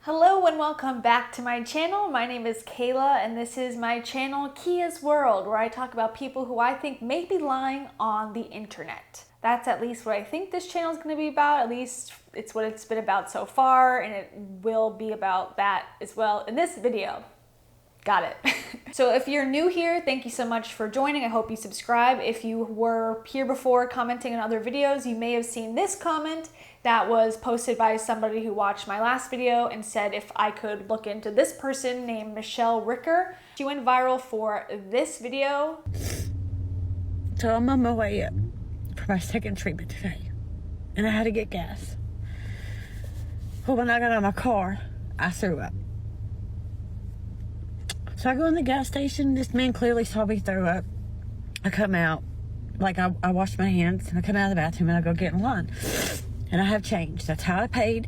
Hello and welcome back to my channel. My name is Kayla and this is my channel Kia's World, where I talk about people who I think may be lying on the internet. That's at least what I think this channel is going to be about. At least it's what it's been about so far, and it will be about that as well in this video. Got it. So if you're new here, thank you so much for joining. I hope you subscribe. If you were here before commenting on other videos, you may have seen this comment that was posted by somebody who watched my last video and said if I could look into this person named Michelle Ricker. She went viral for this video. So I'm on my way up for my second treatment today, and I had to get gas. Well, when I got out of my car, I threw up. So I go in the gas station. This man clearly saw me throw up. I come out, like I wash my hands, and I come out of the bathroom and I go get in line. And I have change. That's how I paid,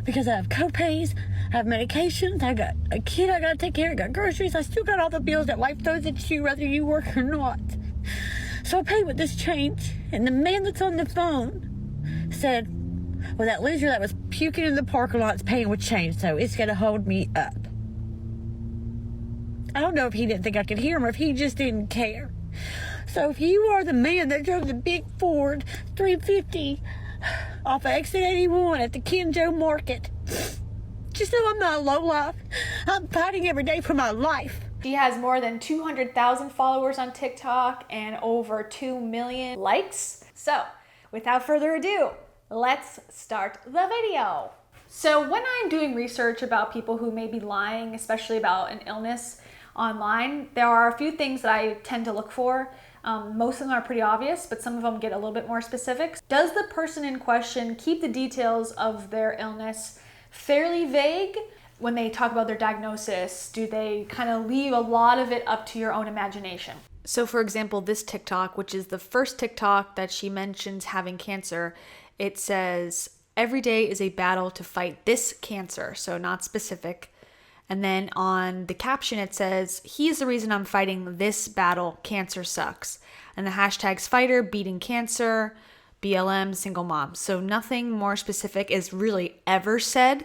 because I have co-pays, I have medications, I got a kid I gotta take care of, I got groceries, I still got all the bills that life throws at you whether you work or not. So I paid with this change, and the man that's on the phone said, well, that loser that was puking in the parking lot's paying with change, so it's gonna hold me up. I don't know if he didn't think I could hear him or if he just didn't care. So if you are the man that drove the big Ford 350 off of exit 81 at the Kenjo Market, just know I'm not a lowlife. I'm fighting every day for my life. She has more than 200,000 followers on TikTok and over 2 million likes. So without further ado, let's start the video. So when I'm doing research about people who may be lying, especially about an illness online, there are a few things that I tend to look for. Most of them are pretty obvious, but some of them get a little bit more specific. Does the person in question keep the details of their illness fairly vague? When they talk about their diagnosis, do they kind of leave a lot of it up to your own imagination? So for example, this TikTok, which is the first TikTok that she mentions having cancer, it says, every day is a battle to fight this cancer, so not specific. And then on the caption, it says, he's the reason I'm fighting this battle, cancer sucks. And the hashtags fighter, beating cancer, BLM, single mom. So nothing more specific is really ever said.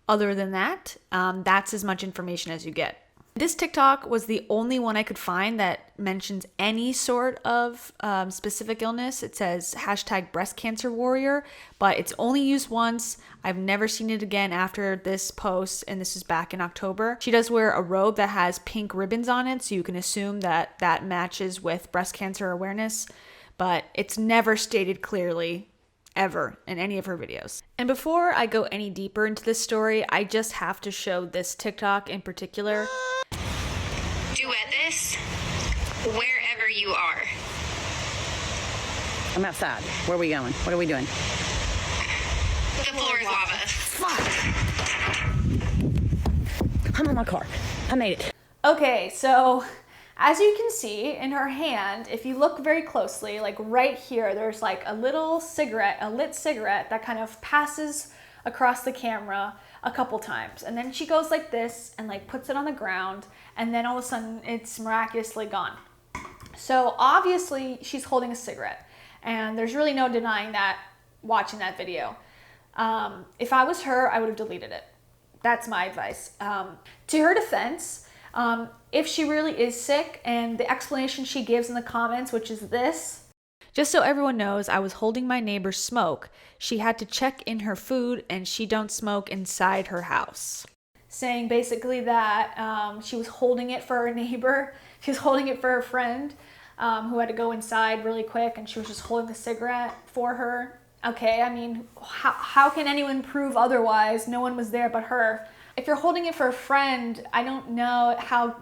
Other than that, that's as much information as you get. This TikTok was the only one I could find that mentions any sort of specific illness. It says hashtag breast cancer warrior, but it's only used once. I've never seen it again after this post, and this is back in October. She does wear a robe that has pink ribbons on it, so you can assume that that matches with breast cancer awareness, but it's never stated clearly ever in any of her videos. And before I go any deeper into this story, I just have to show this TikTok in particular. Duet this wherever you are. I'm outside. Where are we going? What are we doing? The floor is lava. Fuck! I'm on my car. I made it. Okay, so as you can see in her hand, if you look very closely, like right here, there's like a little cigarette, a lit cigarette that kind of passes across the camera a couple times. And then she goes like this and like puts it on the ground, and then all of a sudden it's miraculously gone. So obviously she's holding a cigarette, and there's really no denying that watching that video. If I was her, I would have deleted it. That's my advice. To her defense, if she really is sick, and the explanation she gives in the comments, which is this: just so everyone knows, I was holding my neighbor's smoke. She had to check in her food, and she don't smoke inside her house. Saying basically that she was holding it for her neighbor. She was holding it for her friend who had to go inside really quick, and she was just holding the cigarette for her. Okay, I mean, how can anyone prove otherwise? No one was there but her. If you're holding it for a friend, I don't know how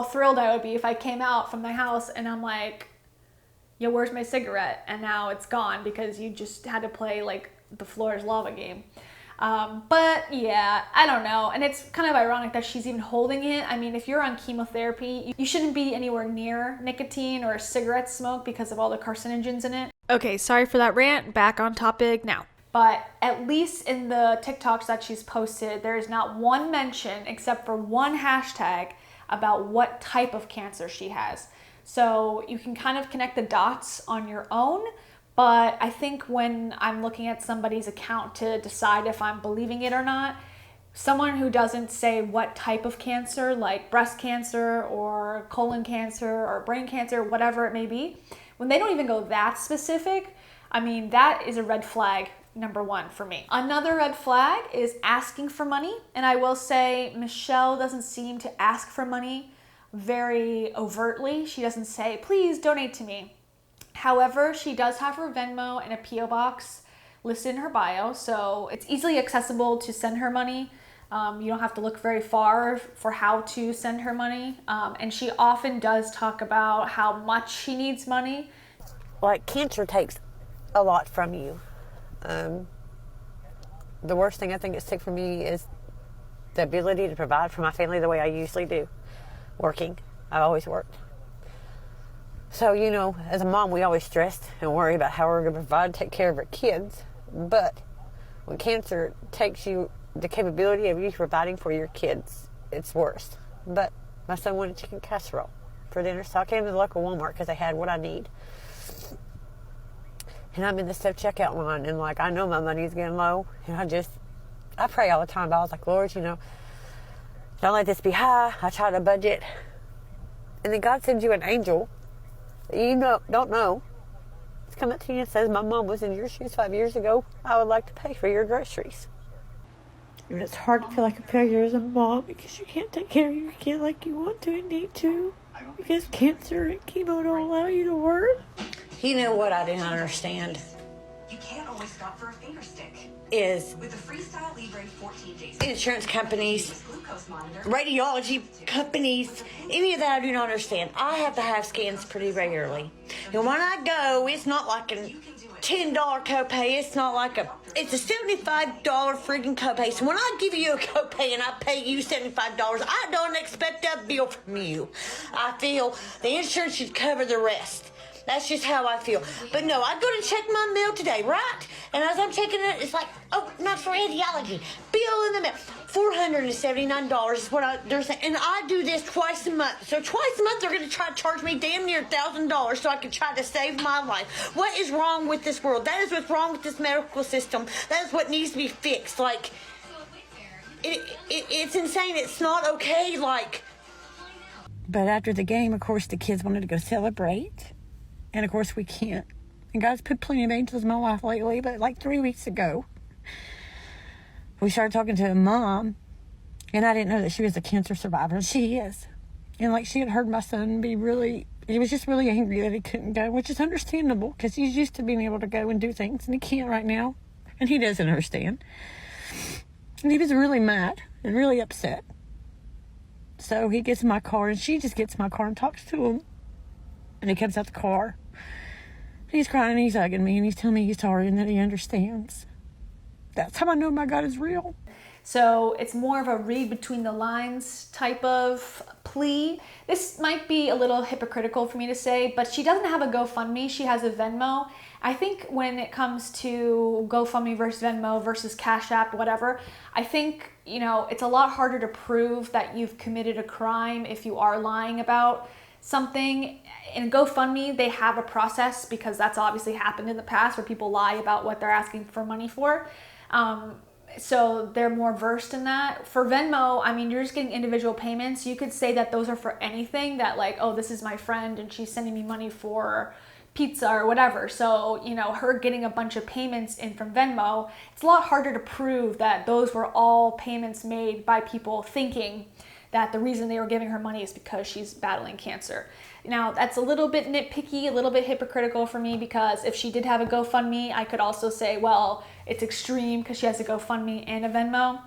thrilled I would be if I came out from my house and I'm like, yo, where's my cigarette? And now it's gone because you just had to play like the floor is lava game. But yeah, I don't know. And it's kind of ironic that she's even holding it. I mean, if you're on chemotherapy, you shouldn't be anywhere near nicotine or cigarette smoke because of all the carcinogens in it. Okay, sorry for that rant. Back on topic now. But at least in the TikToks that she's posted, there is not one mention except for one hashtag about what type of cancer she has. So you can kind of connect the dots on your own, But I think when I'm looking at somebody's account to decide if I'm believing it or not, someone who doesn't say what type of cancer, like breast cancer or colon cancer or brain cancer, whatever it may be, when they don't even go that specific, I mean, that is a red flag, number one for me. Another red flag is asking for money. And I will say Michelle doesn't seem to ask for money very overtly. She doesn't say, please donate to me. However, she does have her Venmo and a P.O. box listed in her bio, so it's easily accessible to send her money. You don't have to look very far for how to send her money. And she often does talk about how much she needs money. Like, cancer takes a lot from you. The worst thing I think it's taken from me is the ability to provide for my family the way I usually do. Working. I've always worked. So, you know, as a mom, we always stress and worry about how we're going to provide and take care of our kids. But when cancer takes you the capability of you providing for your kids, it's worse. But my son wanted chicken casserole for dinner, so I came to the local Walmart because they had what I need. And I'm in the self-checkout line, and, like, I know my money's getting low, and I pray all the time, but I was like, Lord, you know, don't let this be high. I try to budget. And then God sends you an angel that you don't know. It's come up to you and says, my mom was in your shoes 5 years ago. I would like to pay for your groceries. And it's hard to feel like a failure as a mom because you can't take care of your kid like you want to and need to. Because cancer and chemo don't allow you to work. You know what I didn't understand? You can't always stop for a finger stick. Is with the Freestyle Libre 14 days. Insurance companies, Glucose monitor. radiology companies, any of that I do not understand. I have to have scans pretty regularly. And when I go, it's not like a $10 copay. It's a $75 friggin' copay. So when I give you a copay and I pay you $75, I don't expect that bill from you. I feel the insurance should cover the rest. That's just how I feel. But no, I go to check my mail today, right? And as I'm checking it, it's like, oh, not for radiology. Bill in the mail. $479 is what they're saying. And I do this twice a month. So twice a month, they're going to try to charge me damn near $1,000 so I can try to save my life. What is wrong with this world? That is what's wrong with this medical system. That is what needs to be fixed. Like, it's insane. It's not okay, like. But after the game, of course, the kids wanted to go celebrate. And, of course, we can't. And God's put plenty of angels in my life lately, but like 3 weeks ago, we started talking to a mom, and I didn't know that she was a cancer survivor. She is. And, like, she had heard my son he was just really angry that he couldn't go, which is understandable because he's used to being able to go and do things, and he can't right now. And he doesn't understand. And he was really mad and really upset. So he gets in my car, and she just gets in my car and talks to him. And he comes out the car. And he's crying and he's hugging me and he's telling me he's sorry and that he understands. That's how I know my God is real. So it's more of a read between the lines type of plea. This might be a little hypocritical for me to say, but she doesn't have a GoFundMe. She has a Venmo. I think when it comes to GoFundMe versus Venmo versus Cash App, whatever, I think, you know, it's a lot harder to prove that you've committed a crime if you are lying about something. In GoFundMe, they have a process because that's obviously happened in the past where people lie about what they're asking for money for. So they're more versed in that. For Venmo, I mean, you're just getting individual payments. You could say that those are for anything, that like, oh, this is my friend and she's sending me money for pizza or whatever. So, you know, her getting a bunch of payments in from Venmo, it's a lot harder to prove that those were all payments made by people thinking that the reason they were giving her money is because she's battling cancer. Now, that's a little bit nitpicky, a little bit hypocritical for me, because if she did have a GoFundMe, I could also say, well, it's extreme because she has a GoFundMe and a Venmo.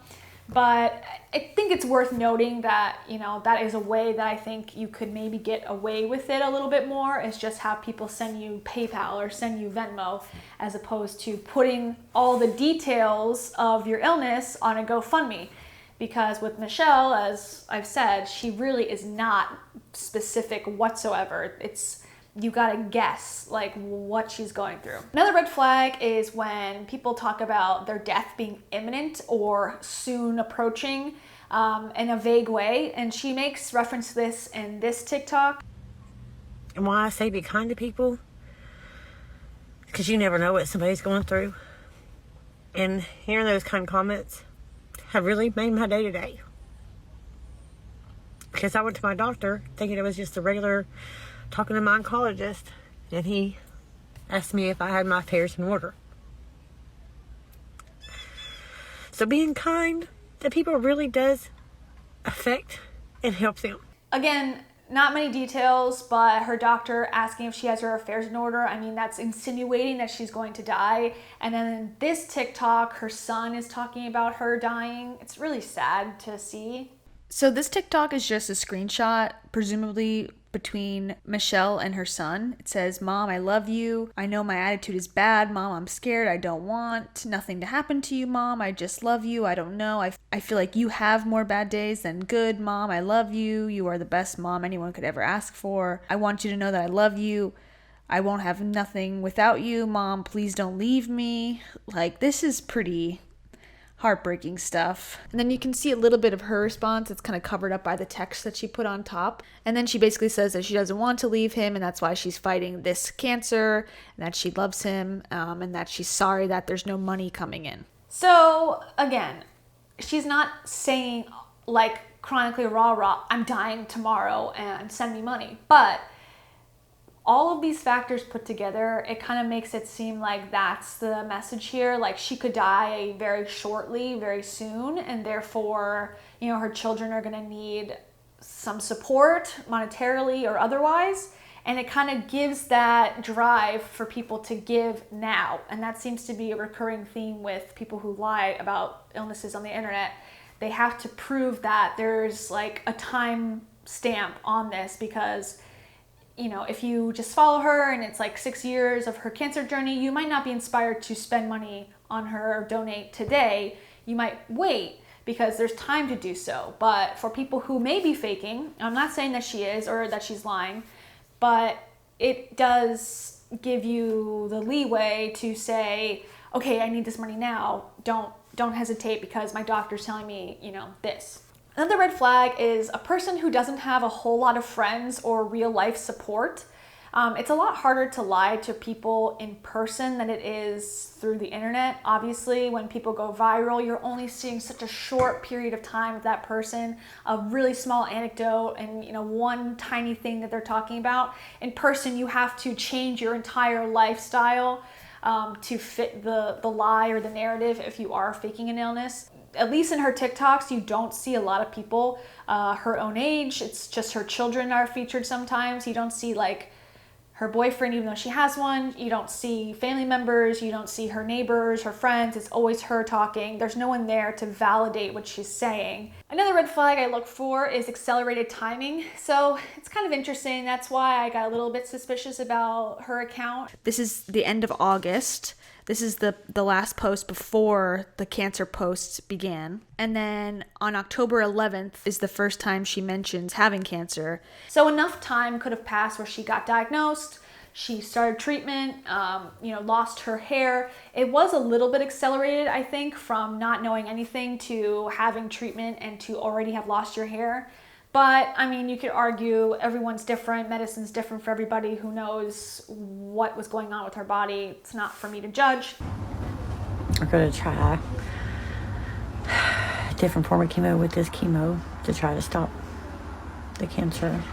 But I think it's worth noting that, you know, that is a way that I think you could maybe get away with it a little bit more, is just have people send you PayPal or send you Venmo, as opposed to putting all the details of your illness on a GoFundMe. Because with Michelle, as I've said, she really is not specific whatsoever. It's, you gotta guess like what she's going through. Another red flag is when people talk about their death being imminent or soon approaching in a vague way. And she makes reference to this in this TikTok. And why I say be kind to people, because you never know what somebody's going through. And hearing those kind of comments have really made my day to day. Because I went to my doctor thinking it was just a regular talking to my oncologist, and he asked me if I had my affairs in order. So being kind to people really does affect and help them. Again, not many details, but her doctor asking if she has her affairs in order. I mean, that's insinuating that she's going to die. And then in this TikTok, her son is talking about her dying. It's really sad to see. So this TikTok is just a screenshot, presumably between Michelle and her son. It says, "Mom, I love you. I know my attitude is bad. Mom, I'm scared. I don't want nothing to happen to you, Mom. I just love you. I don't know. I feel like you have more bad days than good, Mom. I love you. You are the best mom anyone could ever ask for. I want you to know that I love you. I won't have nothing without you, Mom. Please don't leave me." Like, this is pretty heartbreaking stuff. And then you can see a little bit of her response. It's kind of covered up by the text that she put on top. And then she basically says that she doesn't want to leave him, and that's why she's fighting this cancer, and that she loves him, and that she's sorry that there's no money coming in. So again, she's not saying like chronically rah, I'm dying tomorrow and send me money. But all of these factors put together, it kind of makes it seem like that's the message here. Like, she could die very shortly, very soon, and therefore, you know, her children are going to need some support monetarily or otherwise. And it kind of gives that drive for people to give now. And that seems to be a recurring theme with people who lie about illnesses on the internet. They have to prove that there's like a time stamp on this, because you know, if you just follow her and it's like 6 years of her cancer journey, you might not be inspired to spend money on her or donate today. You might wait because there's time to do so. But for people who may be faking, I'm not saying that she is or that she's lying, but it does give you the leeway to say, okay, I need this money now. Don't hesitate because my doctor's telling me, you know, this. Another red flag is a person who doesn't have a whole lot of friends or real life support. It's a lot harder to lie to people in person than it is through the internet. Obviously, when people go viral, you're only seeing such a short period of time with that person, a really small anecdote and, you know, one tiny thing that they're talking about. In person, you have to change your entire lifestyle to fit the lie or the narrative if you are faking an illness. At least in her TikToks, you don't see a lot of people her own age. It's just her children are featured sometimes. You don't see like her boyfriend, even though she has one. You don't see family members. You don't see her neighbors, her friends. It's always her talking. There's no one there to validate what she's saying. Another red flag I look for is accelerated timing. So it's kind of interesting. That's why I got a little bit suspicious about her account. This is the end of August. This is the last post before the cancer posts began. And then on October 11th is the first time she mentions having cancer. So enough time could have passed where she got diagnosed, she started treatment, lost her hair. It was a little bit accelerated, I think, from not knowing anything to having treatment and to already have lost your hair. But, I mean, you could argue everyone's different. Medicine's different for everybody. Who knows what was going on with her body? It's not for me to judge. I'm going to try a different form of chemo with this chemo to try to stop the cancer.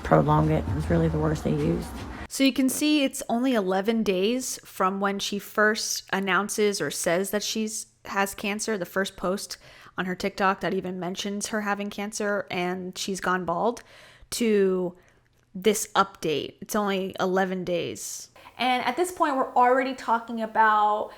Prolong it was really the worst they used. So you can see it's only 11 days from when she first announces or says that has cancer, the first post on her TikTok that even mentions her having cancer and she's gone bald, to this update. It's only 11 days. And at this point, we're already talking about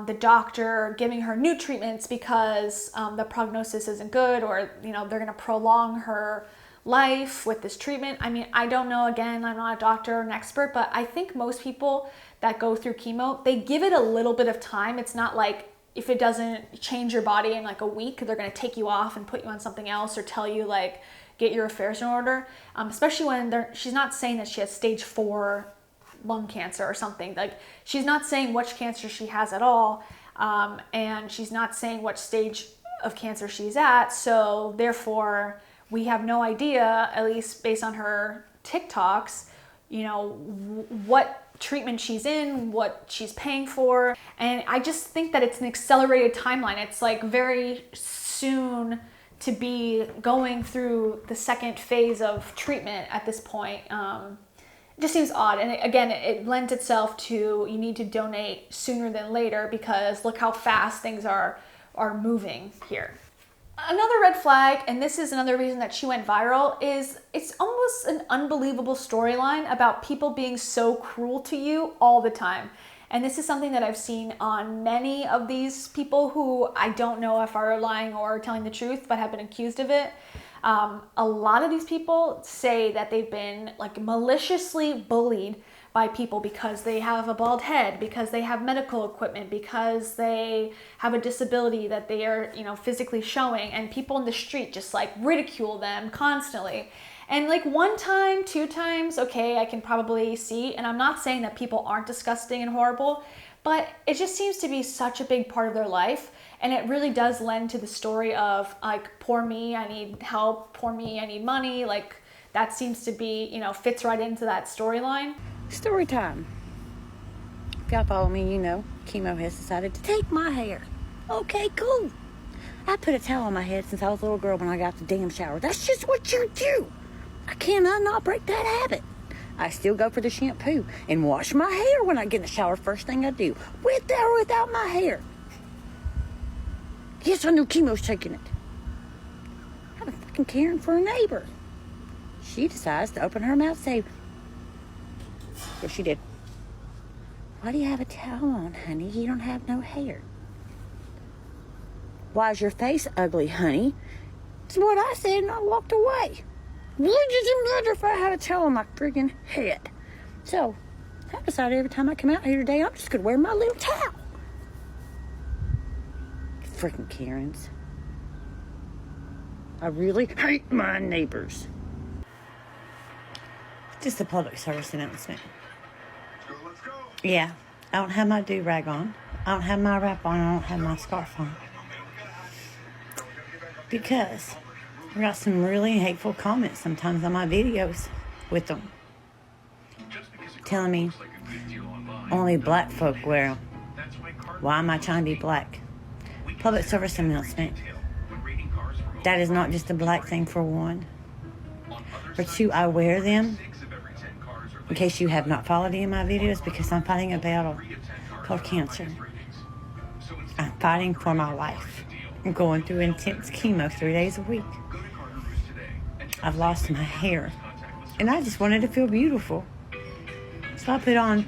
the doctor giving her new treatments because the prognosis isn't good, or, you know, they're going to prolong her life with this treatment. I mean, I don't know. Again, I'm not a doctor or an expert, but I think most people that go through chemo, they give it a little bit of time. It's not like, if it doesn't change your body in like a week, they're going to take you off and put you on something else or tell you like, get your affairs in order. Especially when she's not saying that she has stage 4 lung cancer or something. Like, she's not saying which cancer she has at all. And she's not saying what stage of cancer she's at. So therefore, we have no idea, at least based on her TikToks, you know, what treatment she's in, what she's paying for. And I just think that it's an accelerated timeline. It's like very soon to be going through the second phase of treatment at this point. It just seems odd. And again, it lends itself to you need to donate sooner than later because look how fast things are moving here. Another red flag, and this is another reason that she went viral, is it's almost an unbelievable storyline about people being so cruel to you all the time. And this is something that I've seen on many of these people who I don't know if are lying or telling the truth, but have been accused of it. A lot of these people say that they've been like maliciously bullied by people because they have a bald head, because they have medical equipment, because they have a disability that they are, physically showing, and people in the street just like ridicule them constantly. And like one time, two times, okay, I can probably see, and I'm not saying that people aren't disgusting and horrible, but it just seems to be such a big part of their life. And it really does lend to the story of like, poor me, I need help, poor me, I need money. Like that seems to be, fits right into that storyline. Story time. If y'all follow me, chemo has decided to take my hair. Okay, cool. I put a towel on my head since I was a little girl when I got the damn shower. That's just what you do. I cannot not break that habit. I still go for the shampoo and wash my hair when I get in the shower. First thing I do, with or without my hair. Yes, I knew chemo's taking it. I'm fucking caring for a neighbor. She decides to open her mouth and say, yes, she did. Why do you have a towel on, honey? You don't have no hair. Why is your face ugly, honey? It's what I said, and I walked away. What does it matter if I had a towel on my friggin' head? So, I decided every time I come out here today, I'm just gonna wear my little towel. Freaking Karens. I really hate my neighbors. Just a public service announcement. Let's go. Yeah, I don't have my do-rag on. I don't have my wrap on. I don't have my scarf on. Because I got some really hateful comments sometimes on my videos with them. Telling me only black folk wear them. Why am I trying to be black? Public service announcement. That is not just a black thing, for one. For two, I wear them, in case you have not followed any of my videos, because I'm fighting a battle called cancer. I'm fighting for my life. I'm going through intense chemo 3 days a week. I've lost my hair, and I just wanted to feel beautiful. So I put on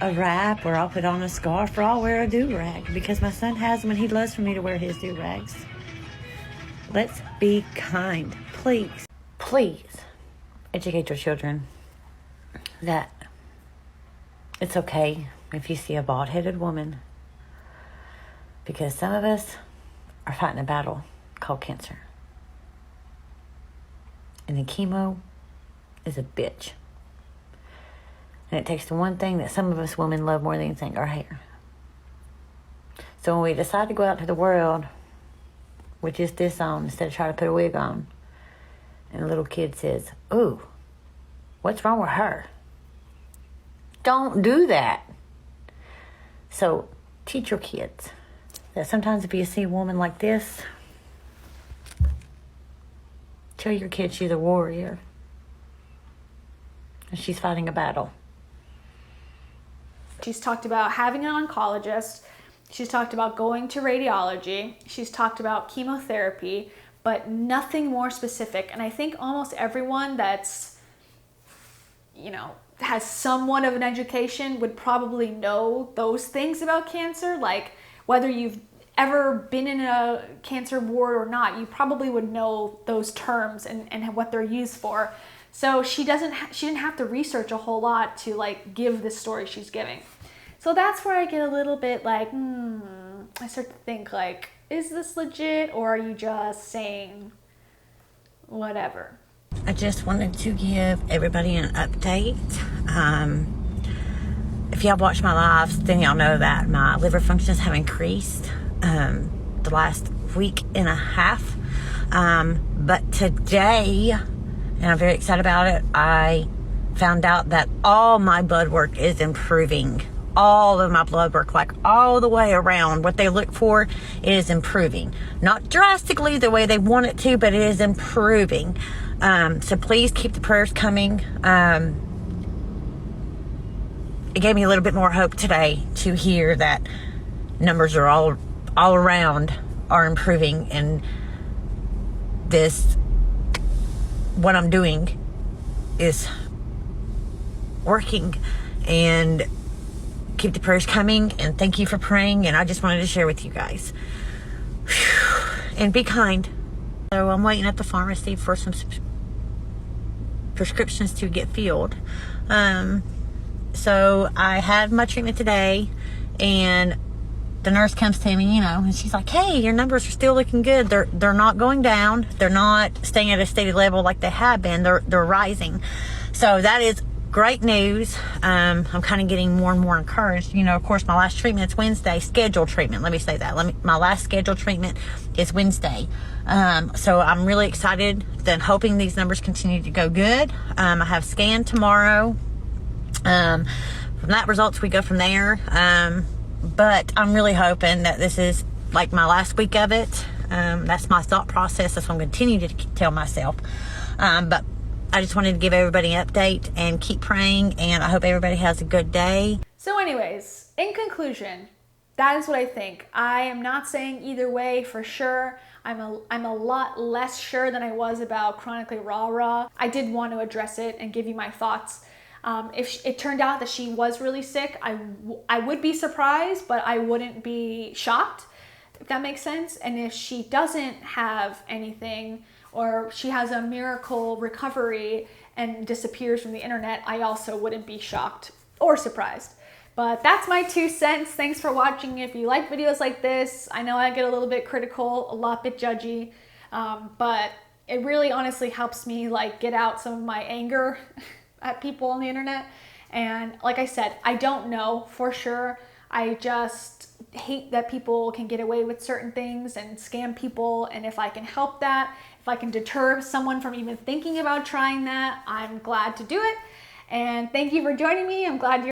a wrap, or I'll put on a scarf, or I'll wear a do-rag, because my son has them and he loves for me to wear his do-rags. Let's be kind. Please, please educate your children that it's okay if you see a bald-headed woman, because some of us are fighting a battle called cancer. And the chemo is a bitch. And it takes the one thing that some of us women love more than anything, our hair. So when we decide to go out to the world with just this on, instead of trying to put a wig on, and a little kid says, "Ooh, what's wrong with her?" Don't do that. So teach your kids that sometimes if you see a woman like this, tell your kids she's a warrior. And she's fighting a battle. She's talked about having an oncologist. She's talked about going to radiology. She's talked about chemotherapy, but nothing more specific. And I think almost everyone that's, has somewhat of an education would probably know those things about cancer. Like whether you've ever been in a cancer ward or not, you probably would know those terms and what they're used for. So she didn't have to research a whole lot to like give this story she's giving. So that's where I get a little bit like, I start to think like, is this legit, or are you just saying whatever? I just wanted to give everybody an update. If y'all watch my lives, then y'all know that my liver functions have increased the last week and a half. But today, and I'm very excited about it, I found out that all my blood work is improving. All of my blood work, like all the way around, what they look for is improving. Not drastically the way they want it to, but it is improving. So please keep the prayers coming. It gave me a little bit more hope today to hear that numbers are all around are improving, and what I'm doing is working. And keep the prayers coming, and thank you for praying. And I just wanted to share with you guys. Whew. And be kind. So I'm waiting at the pharmacy for some prescriptions to get filled. So I had my treatment today, and the nurse comes to me, and she's like, "Hey, your numbers are still looking good. They're not going down. They're not staying at a steady level like they have been. They're rising." So that is great news. I'm kind of getting more and more encouraged. Of course, my last treatment's Wednesday, scheduled treatment. Let me say that. My last scheduled treatment is Wednesday. So I'm really excited, then hoping these numbers continue to go good. I have scan tomorrow. From that results, we go from there. But I'm really hoping that this is like my last week of it. That's my thought process. That's what I'm going to continue to tell myself. But I just wanted to give everybody an update and keep praying, and I hope everybody has a good day. So anyways, in conclusion, that is what I think. I am not saying either way for sure. I'm a lot less sure than I was about chronically rah-rah. I did want to address it and give you my thoughts. If it turned out that she was really sick, I would be surprised, but I wouldn't be shocked, if that makes sense. And if she doesn't have anything, or she has a miracle recovery and disappears from the internet, I also wouldn't be shocked or surprised. But that's my 2 cents. Thanks for watching. If you like videos like this, I know I get a little bit critical, a bit judgy, but it really honestly helps me get out some of my anger at people on the internet. And like I said, I don't know for sure. I just hate that people can get away with certain things and scam people. And if I can help that, if I can deter someone from even thinking about trying that, I'm glad to do it. And thank you for joining me. I'm glad you're